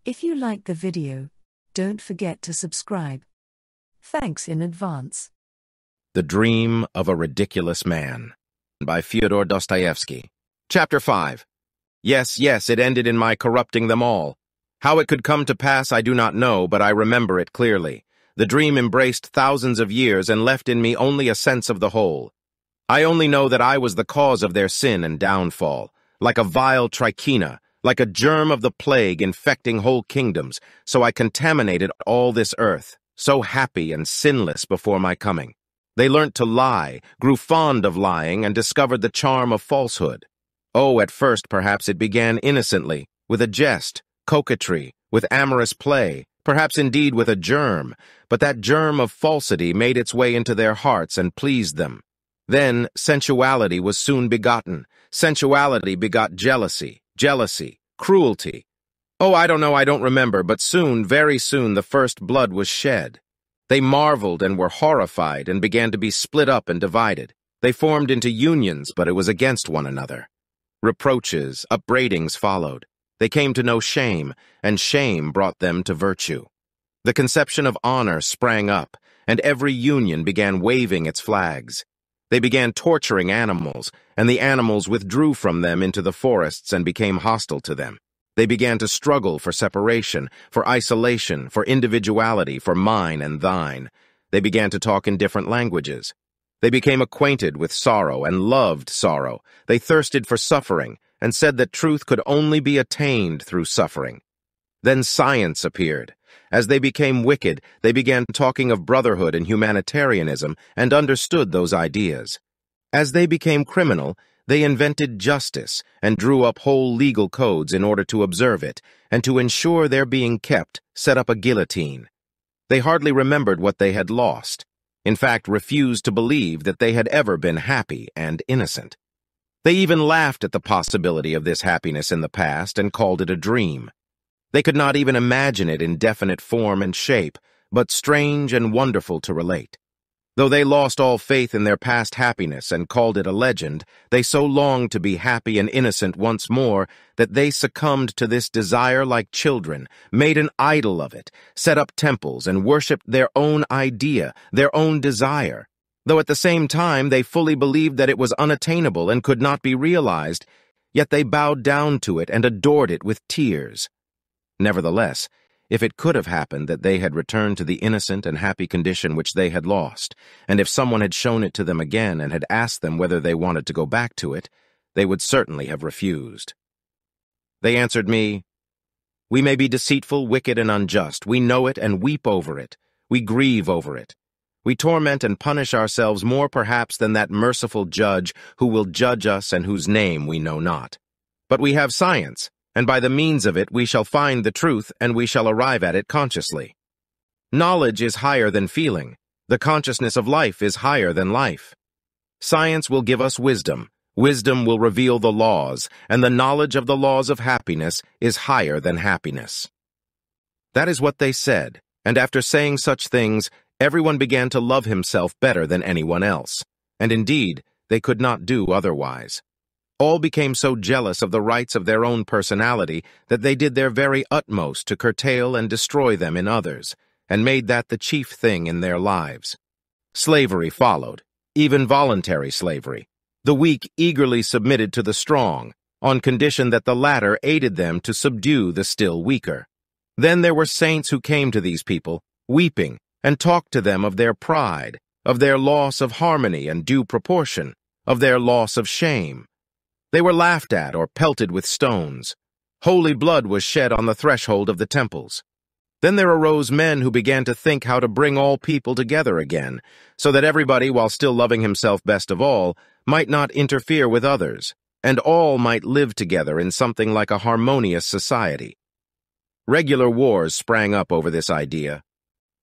If you like the video, don't forget to subscribe. Thanks in advance. The Dream of a Ridiculous Man by Fyodor Dostoevsky. Chapter 5. Yes, it ended in my corrupting them all. How it could come to pass I do not know, but I remember it clearly. The dream embraced thousands of years and left in me only a sense of the whole. I only know that I was the cause of their sin and downfall, like a vile trichina, like a germ of the plague infecting whole kingdoms, so I contaminated all this earth, so happy and sinless before my coming. They learnt to lie, grew fond of lying, and discovered the charm of falsehood. Oh, at first perhaps it began innocently, with a jest, coquetry, with amorous play, perhaps indeed with a germ, but that germ of falsity made its way into their hearts and pleased them. Then sensuality was soon begotten. Sensuality begot jealousy, cruelty. Oh, I don't remember, but soon, very soon, the first blood was shed. They marveled and were horrified and began to be split up and divided. They formed into unions, but it was against one another. Reproaches, upbraidings followed. They came to know shame, and shame brought them to virtue. The conception of honor sprang up, and every union began waving its flags. They began torturing animals, and the animals withdrew from them into the forests and became hostile to them. They began to struggle for separation, for isolation, for individuality, for mine and thine. They began to talk in different languages. They became acquainted with sorrow and loved sorrow. They thirsted for suffering and said that truth could only be attained through suffering. Then science appeared. As they became wicked, they began talking of brotherhood and humanitarianism and understood those ideas. As they became criminal, they invented justice and drew up whole legal codes in order to observe it, and to ensure their being kept, set up a guillotine. They hardly remembered what they had lost. In fact, refused to believe that they had ever been happy and innocent. They even laughed at the possibility of this happiness in the past and called it a dream. They could not even imagine it in definite form and shape, but strange and wonderful to relate. Though they lost all faith in their past happiness and called it a legend, they so longed to be happy and innocent once more that they succumbed to this desire like children, made an idol of it, set up temples and worshipped their own idea, their own desire. Though at the same time they fully believed that it was unattainable and could not be realized, yet they bowed down to it and adored it with tears. Nevertheless, if it could have happened that they had returned to the innocent and happy condition which they had lost, and if someone had shown it to them again and had asked them whether they wanted to go back to it, they would certainly have refused. They answered me, "We may be deceitful, wicked, and unjust. We know it and weep over it. We grieve over it. We torment and punish ourselves more perhaps than that merciful judge who will judge us and whose name we know not. But we have science, and by the means of it we shall find the truth and we shall arrive at it consciously. Knowledge is higher than feeling. The consciousness of life is higher than life. Science will give us wisdom. Wisdom will reveal the laws, and the knowledge of the laws of happiness is higher than happiness." That is what they said, and after saying such things, everyone began to love himself better than anyone else, and indeed, they could not do otherwise. All became so jealous of the rights of their own personality that they did their very utmost to curtail and destroy them in others, and made that the chief thing in their lives. Slavery followed, even voluntary slavery. The weak eagerly submitted to the strong, on condition that the latter aided them to subdue the still weaker. Then there were saints who came to these people, weeping, and talked to them of their pride, of their loss of harmony and due proportion, of their loss of shame. They were laughed at or pelted with stones. Holy blood was shed on the threshold of the temples. Then there arose men who began to think how to bring all people together again, so that everybody, while still loving himself best of all, might not interfere with others, and all might live together in something like a harmonious society. Regular wars sprang up over this idea.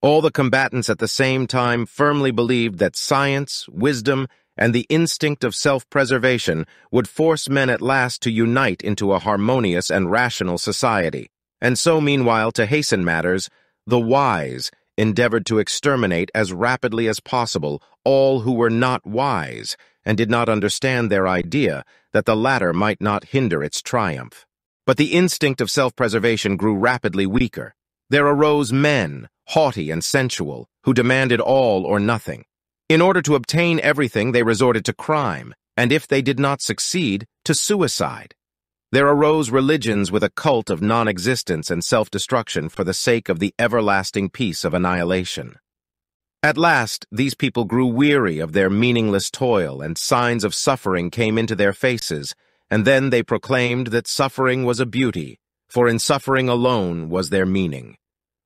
All the combatants at the same time firmly believed that science, wisdom, and the instinct of self-preservation would force men at last to unite into a harmonious and rational society. And so, meanwhile, to hasten matters, the wise endeavored to exterminate as rapidly as possible all who were not wise and did not understand their idea that the latter might not hinder its triumph. But the instinct of self-preservation grew rapidly weaker. There arose men, haughty and sensual, who demanded all or nothing. In order to obtain everything, they resorted to crime, and if they did not succeed, to suicide. There arose religions with a cult of non-existence and self-destruction for the sake of the everlasting peace of annihilation. At last, these people grew weary of their meaningless toil, and signs of suffering came into their faces, and then they proclaimed that suffering was a beauty, for in suffering alone was their meaning.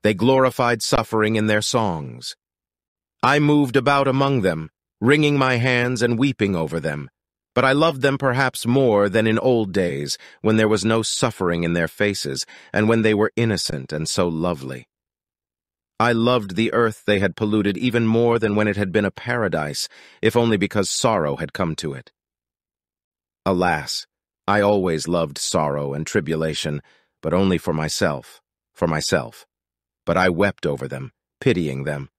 They glorified suffering in their songs. I moved about among them, wringing my hands and weeping over them, but I loved them perhaps more than in old days, when there was no suffering in their faces, and when they were innocent and so lovely. I loved the earth they had polluted even more than when it had been a paradise, if only because sorrow had come to it. Alas, I always loved sorrow and tribulation, but only for myself. But I wept over them, pitying them.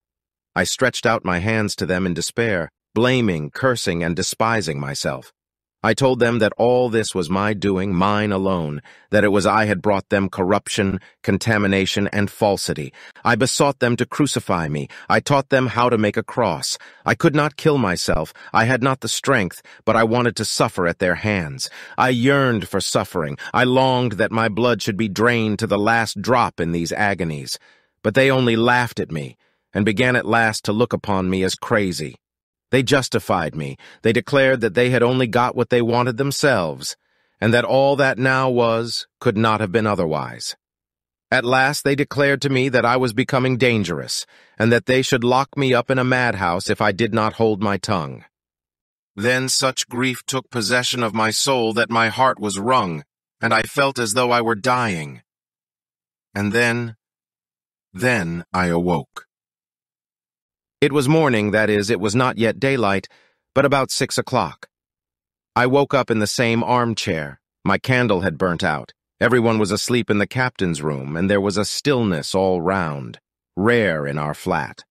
I stretched out my hands to them in despair, blaming, cursing, and despising myself. I told them that all this was my doing, mine alone, that it was I had brought them corruption, contamination, and falsity. I besought them to crucify me. I taught them how to make a cross. I could not kill myself. I had not the strength, but I wanted to suffer at their hands. I yearned for suffering. I longed that my blood should be drained to the last drop in these agonies. But they only laughed at me, and began at last to look upon me as crazy. They justified me. They declared that they had only got what they wanted themselves, and that all that now could not have been otherwise. At last they declared to me that I was becoming dangerous, and that they should lock me up in a madhouse if I did not hold my tongue. Then such grief took possession of my soul that my heart was wrung, and I felt as though I were dying. And then I awoke. It was morning, that is, it was not yet daylight, but about 6 o'clock. I woke up in the same armchair. My candle had burnt out. Everyone was asleep in the captain's room, and there was a stillness all round, rare in our flat.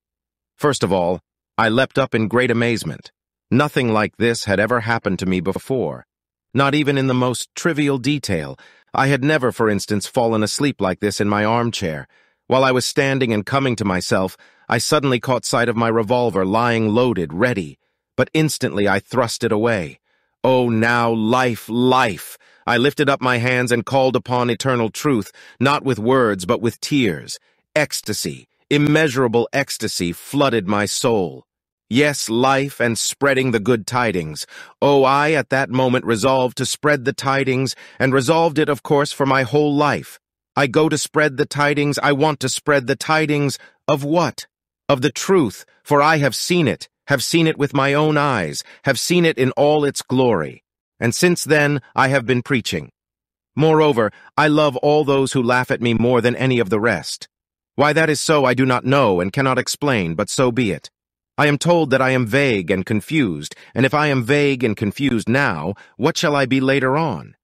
First of all, I leapt up in great amazement. Nothing like this had ever happened to me before. Not even in the most trivial detail. I had never, for instance, fallen asleep like this in my armchair. While I was standing and coming to myself, I suddenly caught sight of my revolver lying loaded, ready, but instantly I thrust it away. Oh, now, life! I lifted up my hands and called upon eternal truth, not with words, but with tears. Ecstasy, immeasurable ecstasy, flooded my soul. Yes, life and spreading the good tidings. Oh, I at that moment resolved to spread the tidings, and resolved it, of course, for my whole life. I go to spread the tidings, I want to spread the tidings of what? Of the truth, for I have seen it with my own eyes, have seen it in all its glory. And since then, I have been preaching. Moreover, I love all those who laugh at me more than any of the rest. Why that is so I do not know and cannot explain, but so be it. I am told that I am vague and confused, and if I am vague and confused now, what shall I be later on?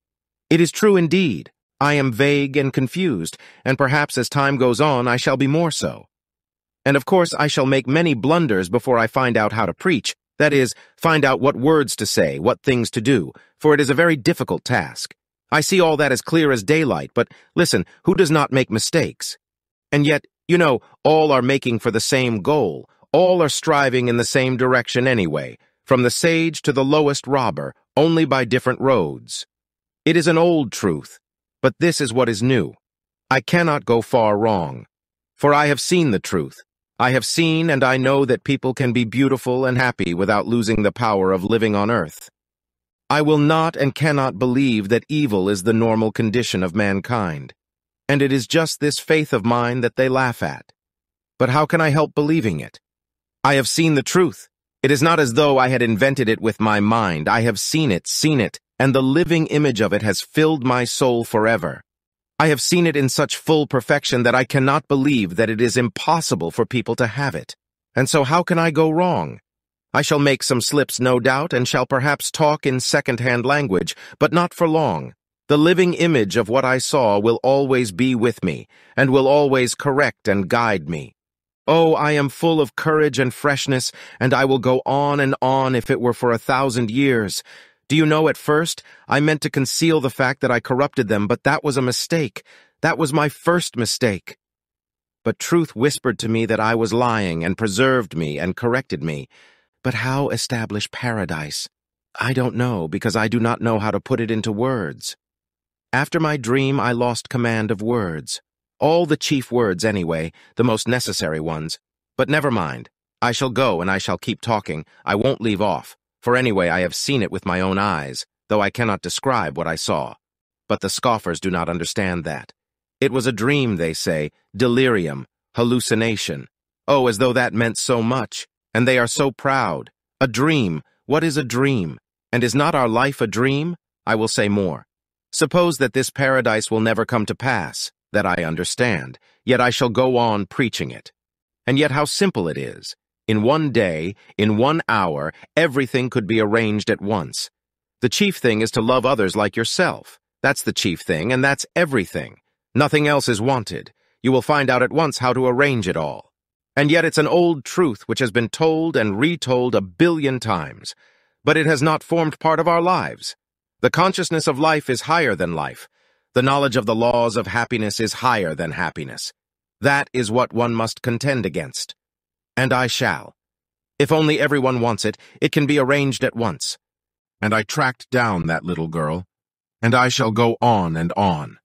It is true indeed. I am vague and confused, and perhaps as time goes on I shall be more so. And of course I shall make many blunders before I find out how to preach, that is, find out what words to say, what things to do, for it is a very difficult task. I see all that as clear as daylight, but listen, who does not make mistakes? And yet, you know, all are making for the same goal, all are striving in the same direction anyway, from the sage to the lowest robber, only by different roads. It is an old truth, but this is what is new. I cannot go far wrong, for I have seen the truth. I have seen and I know that people can be beautiful and happy without losing the power of living on earth. I will not and cannot believe that evil is the normal condition of mankind, and it is just this faith of mine that they laugh at. But how can I help believing it? I have seen the truth. It is not as though I had invented it with my mind. I have seen it, and the living image of it has filled my soul forever. I have seen it in such full perfection that I cannot believe that it is impossible for people to have it. And so how can I go wrong? I shall make some slips, no doubt, and shall perhaps talk in second-hand language, but not for long. The living image of what I saw will always be with me, and will always correct and guide me. Oh, I am full of courage and freshness, and I will go on and on if it were for 1,000 years. Do you know, at first, I meant to conceal the fact that I corrupted them, but that was a mistake. That was my first mistake. But truth whispered to me that I was lying and preserved me and corrected me. But how establish paradise? I don't know, because I do not know how to put it into words. After my dream, I lost command of words. All the chief words anyway, the most necessary ones. But never mind. I shall go and I shall keep talking. I won't leave off, for anyway I have seen it with my own eyes, though I cannot describe what I saw. But the scoffers do not understand that. It was a dream, they say, delirium, hallucination. Oh, as though that meant so much. And they are so proud. A dream. What is a dream? And is not our life a dream? I will say more. Suppose that this paradise will never come to pass, that I understand, yet I shall go on preaching it. And yet how simple it is. In one day, in 1 hour, everything could be arranged at once. The chief thing is to love others like yourself. That's the chief thing, and that's everything. Nothing else is wanted. You will find out at once how to arrange it all. And yet it's an old truth which has been told and retold 1 billion times. But it has not formed part of our lives. The consciousness of life is higher than life. The knowledge of the laws of happiness is higher than happiness. That is what one must contend against. And I shall. If only everyone wants it, it can be arranged at once. And I tracked down that little girl, and I shall go on and on.